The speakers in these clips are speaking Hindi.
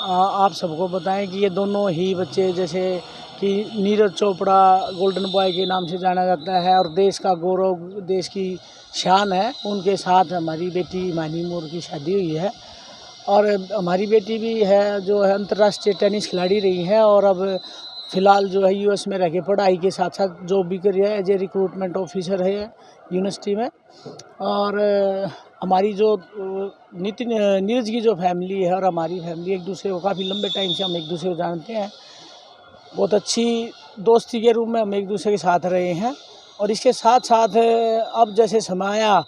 आप सबको बताएं कि ये दोनों ही बच्चे, जैसे कि नीरज चोपड़ा गोल्डन बॉय के नाम से जाना जाता है और देश का गौरव, देश की शान है, उनके साथ हमारी बेटी हिमानी मोर की शादी हुई है। और हमारी बेटी भी है जो है अंतर्राष्ट्रीय टेनिस खिलाड़ी रही है और अब फ़िलहाल जो है यूएस में रह के पढ़ाई के साथ साथ जॉब भी कर रही है, एज ए रिक्रूटमेंट ऑफिसर है यूनिवर्सिटी में। और हमारी जो नितिन नीरज की जो फैमिली है और हमारी फैमिली एक दूसरे को काफ़ी लंबे टाइम से हम एक दूसरे को जानते हैं। बहुत अच्छी दोस्ती के रूप में हम एक दूसरे के साथ रहे हैं। और इसके साथ साथ अब जैसे समय आया,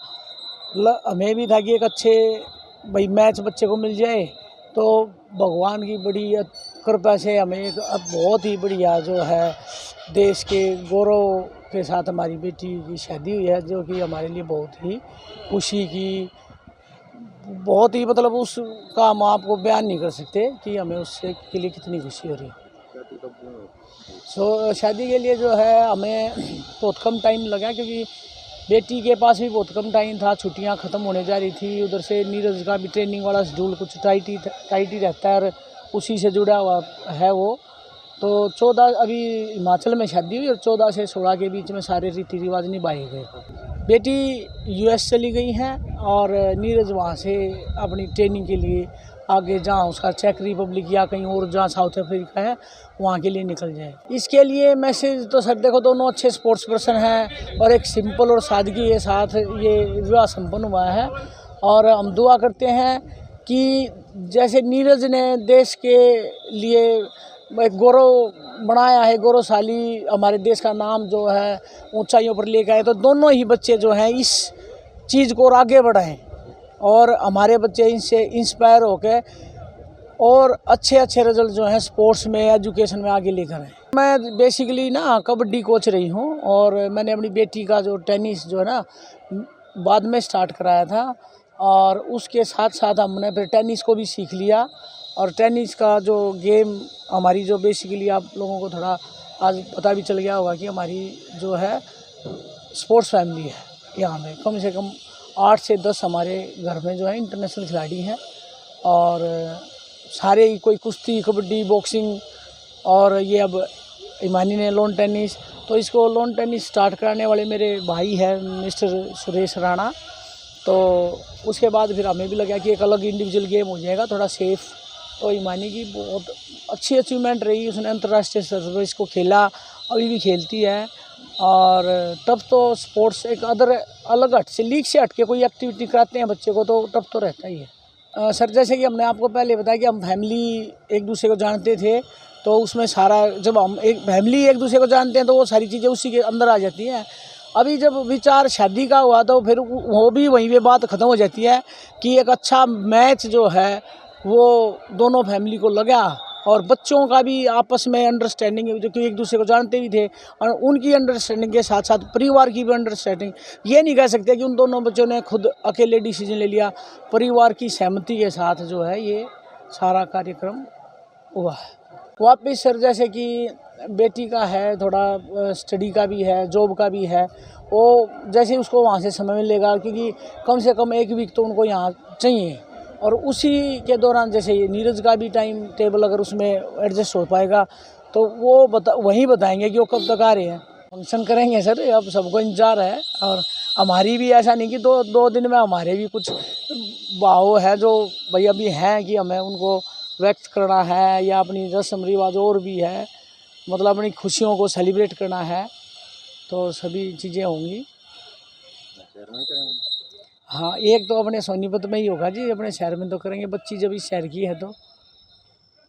हमें भी था कि एक अच्छे भाई मैच बच्चे को मिल जाए, तो भगवान की बड़ी कृपा से हमें एक अब बहुत ही बढ़िया जो है देश के गौरव के साथ हमारी बेटी की शादी हुई है, जो कि हमारे लिए बहुत ही खुशी की, बहुत ही मतलब उसका हम आपको बयान नहीं कर सकते कि हमें उससे के लिए कितनी खुशी हो रही है। शादी के लिए जो है हमें बहुत कम टाइम लगा, क्योंकि बेटी के पास भी बहुत कम टाइम था, छुट्टियां ख़त्म होने जा रही थी। उधर से नीरज का भी ट्रेनिंग वाला शेड्यूल कुछ टाइट ही रहता है और उसी से जुड़ा हुआ है वो। तो 14 अभी हिमाचल में शादी हुई और 14 से 16 के बीच में सारे रीति रिवाज निभाए गए। बेटी यूएस चली गई हैं और नीरज वहाँ से अपनी ट्रेनिंग के लिए आगे जहाँ उसका चेक रिपब्लिक या कहीं और जहाँ साउथ अफ्रीका है वहाँ के लिए निकल जाए। इसके लिए मैसेज तो सर देखो, दोनों अच्छे स्पोर्ट्स पर्सन हैं और एक सिंपल और सादगी के साथ ये विवाह संपन्न हुआ है। और हम दुआ करते हैं कि जैसे नीरज ने देश के लिए एक गौरव बनाया है, गौरवशाली हमारे देश का नाम जो है ऊंचाइयों पर लेकर आए, तो दोनों ही बच्चे जो हैं इस चीज़ को और आगे बढ़ाएं और हमारे बच्चे इनसे इंस्पायर होकर और अच्छे रिजल्ट जो हैं स्पोर्ट्स में, एजुकेशन में आगे लेकर आएँ। मैं बेसिकली ना कबड्डी कोच रही हूँ और मैंने अपनी बेटी का जो टेनिस जो है ना बाद में स्टार्ट कराया था, और उसके साथ साथ हमने फिर टेनिस को भी सीख लिया। और टेनिस का जो गेम हमारी जो बेसिकली आप लोगों को थोड़ा आज पता भी चल गया होगा कि हमारी जो है स्पोर्ट्स फैमिली है। यहाँ में कम से कम 8 से 10 हमारे घर में जो है इंटरनेशनल खिलाड़ी हैं और सारे ही, कोई कुश्ती, कबड्डी, बॉक्सिंग और ये अब हिमानी ने लॉन टेनिस। तो इसको लॉन टेनिस स्टार्ट कराने वाले मेरे भाई हैं मिस्टर सुरेश राणा। तो उसके बाद फिर हमें भी लगा कि एक अलग इंडिविजुअल गेम हो जाएगा, थोड़ा सेफ। तो हिमानी की बहुत अच्छी अचीवमेंट रही, उसने अंतर्राष्ट्रीय स्तर पर इसको खेला, अभी भी खेलती है। और तब तो स्पोर्ट्स एक अलग हट से, लीग से हट के कोई एक्टिविटी कराते हैं बच्चे को, तो तब तो रहता ही है। सर जैसे कि हमने आपको पहले बताया कि हम फैमिली एक दूसरे को जानते थे, तो उसमें सारा, जब हम एक फैमिली एक दूसरे को जानते हैं तो वो सारी चीज़ें उसी के अंदर आ जाती हैं। अभी जब विचार शादी का हुआ तो फिर वो भी वहीं पे बात ख़त्म हो जाती है कि एक अच्छा मैच जो है वो दोनों फैमिली को लगा, और बच्चों का भी आपस में अंडरस्टैंडिंग, जो कि एक दूसरे को जानते भी थे, और उनकी अंडरस्टैंडिंग के साथ साथ परिवार की भी अंडरस्टैंडिंग। ये नहीं कह सकते कि उन दोनों बच्चों ने खुद अकेले डिसीजन ले लिया, परिवार की सहमति के साथ जो है ये सारा कार्यक्रम हुआ है। वापिस सर जैसे कि बेटी का है, थोड़ा स्टडी का भी है, जॉब का भी है, वो जैसे उसको वहाँ से समय मिलेगा, क्योंकि कम से कम 1 वीक तो उनको यहाँ चाहिए। और उसी के दौरान जैसे ये नीरज का भी टाइम टेबल अगर उसमें एडजस्ट हो पाएगा तो वो वहीं बताएंगे कि वो कब तक आ रहे हैं। फंक्शन करेंगे सर, अब सबको इंतजार है। और हमारी भी ऐसा नहीं कि दो दिन में, हमारे भी कुछ भाव है जो भाई अभी हैं कि हमें उनको व्यक्त करना है, या अपनी रस्म रिवाज और भी है, मतलब अपनी खुशियों को सेलिब्रेट करना है, तो सभी चीज़ें होंगी। हाँ, एक तो अपने सोनीपत में ही होगा जी, अपने शहर में तो करेंगे, बच्ची जब इस शहर की है तो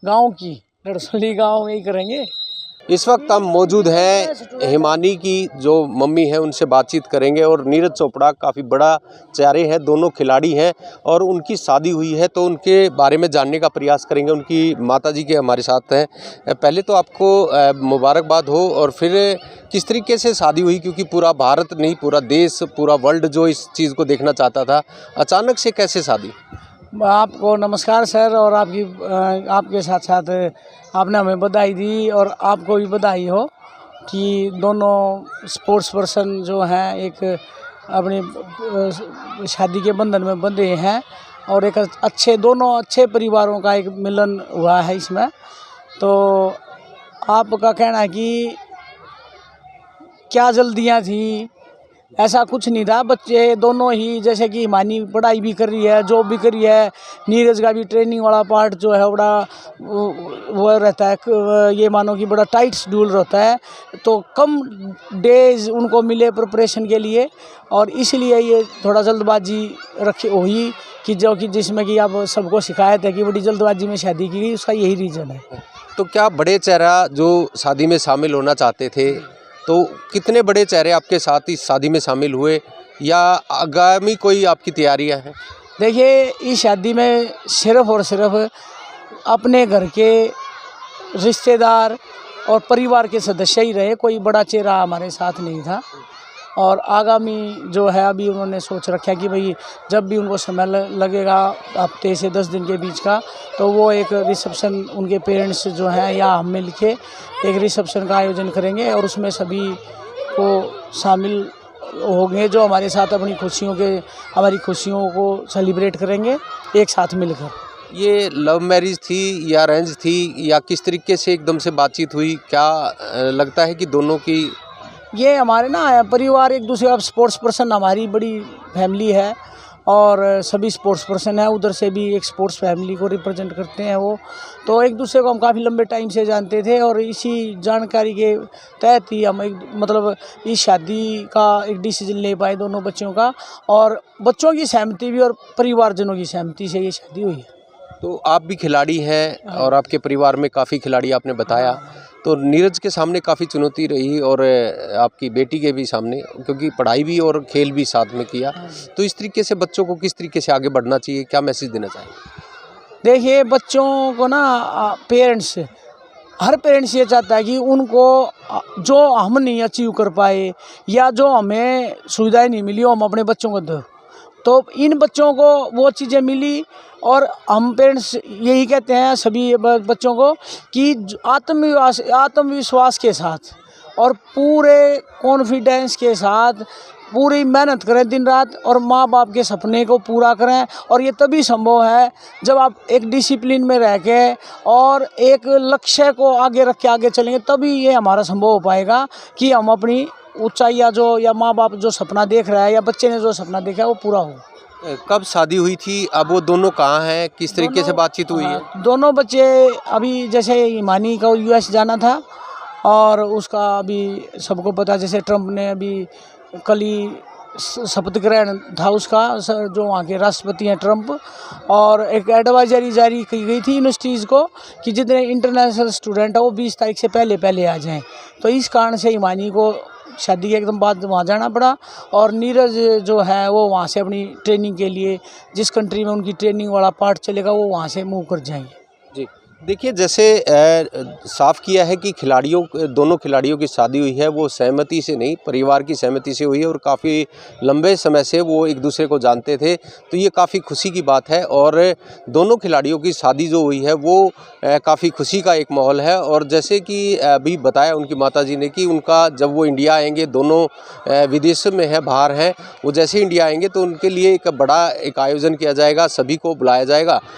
गांव की लड़सोली गांव में ही करेंगे। इस वक्त हम मौजूद हैं हिमानी की जो मम्मी है, उनसे बातचीत करेंगे। और नीरज चोपड़ा काफ़ी बड़ा चेहरे हैं, दोनों खिलाड़ी हैं और उनकी शादी हुई है, तो उनके बारे में जानने का प्रयास करेंगे। उनकी माताजी के हमारे साथ हैं। पहले तो आपको मुबारकबाद हो, और फिर किस तरीके से शादी हुई, क्योंकि पूरा भारत नहीं, पूरा देश, पूरा वर्ल्ड जो इस चीज़ को देखना चाहता था, अचानक से कैसे शादी? आपको नमस्कार सर, और आपके साथ साथ आपने हमें बधाई दी, और आपको भी बधाई हो कि दोनों स्पोर्ट्स पर्सन जो हैं एक अपनी शादी के बंधन में बंधे हैं। और एक अच्छे दोनों अच्छे परिवारों का एक मिलन हुआ है इसमें। तो आपका कहना है कि क्या जल्दियाँ थी, ऐसा कुछ नहीं था। बच्चे दोनों ही जैसे कि हिमानी पढ़ाई भी कर रही है, जॉब भी कर रही है, नीरज का भी ट्रेनिंग वाला पार्ट जो है बड़ा वो रहता है, ये मानो कि बड़ा टाइट शेड्यूल रहता है, तो कम डेज उनको मिले प्रिपरेशन के लिए, और इसलिए ये थोड़ा जल्दबाजी रखी हुई कि जो कि जिसमें कि अब सबको शिकायत है कि बड़ी जल्दबाजी में शादी की गई, उसका यही रीज़न है। तो क्या बड़े चेहरा जो शादी में शामिल होना चाहते थे, तो कितने बड़े चेहरे आपके साथ इस शादी में शामिल हुए, या आगामी कोई आपकी तैयारियां हैं? देखिए, इस शादी में सिर्फ और सिर्फ अपने घर के रिश्तेदार और परिवार के सदस्य ही रहे, कोई बड़ा चेहरा हमारे साथ नहीं था। और आगामी जो है अभी उन्होंने सोच रखा है कि भाई जब भी उनको समय लगेगा हफ्ते से 10 दिन के बीच का, तो वो एक रिसेप्शन उनके पेरेंट्स जो हैं या हम मिल के एक रिसेप्शन का आयोजन करेंगे, और उसमें सभी को शामिल होंगे जो हमारे साथ हमारी खुशियों को सेलिब्रेट करेंगे एक साथ मिलकर। ये लव मैरिज थी या अरेंज थी, या किस तरीके से एकदम से बातचीत हुई? क्या लगता है कि दोनों की ये हमारे ना परिवार एक दूसरे का स्पोर्ट्स पर्सन, हमारी बड़ी फैमिली है और सभी स्पोर्ट्स पर्सन है, उधर से भी एक स्पोर्ट्स फैमिली को रिप्रेजेंट करते हैं वो, तो एक दूसरे को हम काफ़ी लंबे टाइम से जानते थे, और इसी जानकारी के तहत ही हम मतलब इस शादी का एक डिसीजन ले पाए दोनों बच्चों का, और बच्चों की सहमति भी और परिवारजनों की सहमति से ये शादी हुई है। तो आप भी खिलाड़ी हैं और आपके परिवार में काफ़ी खिलाड़ी आपने बताया, तो नीरज के सामने काफ़ी चुनौती रही और आपकी बेटी के भी सामने, क्योंकि पढ़ाई भी और खेल भी साथ में किया, तो इस तरीके से बच्चों को किस तरीके से आगे बढ़ना चाहिए, क्या मैसेज देना चाहिए? देखिए, बच्चों को ना हर पेरेंट्स ये चाहता है कि उनको जो हम नहीं अचीव कर पाए या जो हमें सुविधाएं नहीं मिली वो हम अपने बच्चों को दो, तो इन बच्चों को वो चीज़ें मिली, और हम पेरेंट्स यही कहते हैं सभी बच्चों को कि आत्मविश्वास के साथ और पूरे कॉन्फिडेंस के साथ पूरी मेहनत करें दिन रात, और माँ बाप के सपने को पूरा करें, और ये तभी संभव है जब आप एक डिसिप्लिन में रह के और एक लक्ष्य को आगे रख के आगे चलेंगे, तभी ये हमारा संभव हो पाएगा कि हम अपनी ऊंचाइयाँ जो या माँ बाप जो सपना देख रहा है या बच्चे ने जो सपना देखा है वो पूरा हो। कब शादी हुई थी, अब वो दोनों कहाँ हैं, किस तरीके से बातचीत हुई है? दोनों बच्चे अभी जैसे हिमानी का US जाना था, और उसका अभी सबको पता, जैसे ट्रंप ने अभी कल ही शपथ ग्रहण था उसका, जो वहाँ के राष्ट्रपति हैं ट्रंप, और एक एडवाइजरी जारी की गई थी यूनिवर्सिटीज़ को कि जितने इंटरनेशनल स्टूडेंट हैं वो 20 तारीख से पहले आ जाएं, तो इस कारण से हिमानी को शादी के एकदम बाद वहाँ जाना पड़ा, और नीरज जो है वो वहाँ से अपनी ट्रेनिंग के लिए जिस कंट्री में उनकी ट्रेनिंग वाला पार्ट चलेगा वो वहाँ से मूव कर जाएंगे। जी, देखिए, जैसे साफ किया है कि दोनों खिलाड़ियों की शादी हुई है वो सहमति से नहीं, परिवार की सहमति से हुई है, और काफ़ी लंबे समय से वो एक दूसरे को जानते थे, तो ये काफ़ी खुशी की बात है। और दोनों खिलाड़ियों की शादी जो हुई है वो काफ़ी खुशी का एक माहौल है। और जैसे कि अभी बताया उनकी माताजी ने कि उनका जब वो इंडिया आएंगे, दोनों विदेश में है, बाहर हैं, वो जैसे इंडिया आएंगे तो उनके लिए एक बड़ा एक आयोजन किया जाएगा, सभी को बुलाया जाएगा।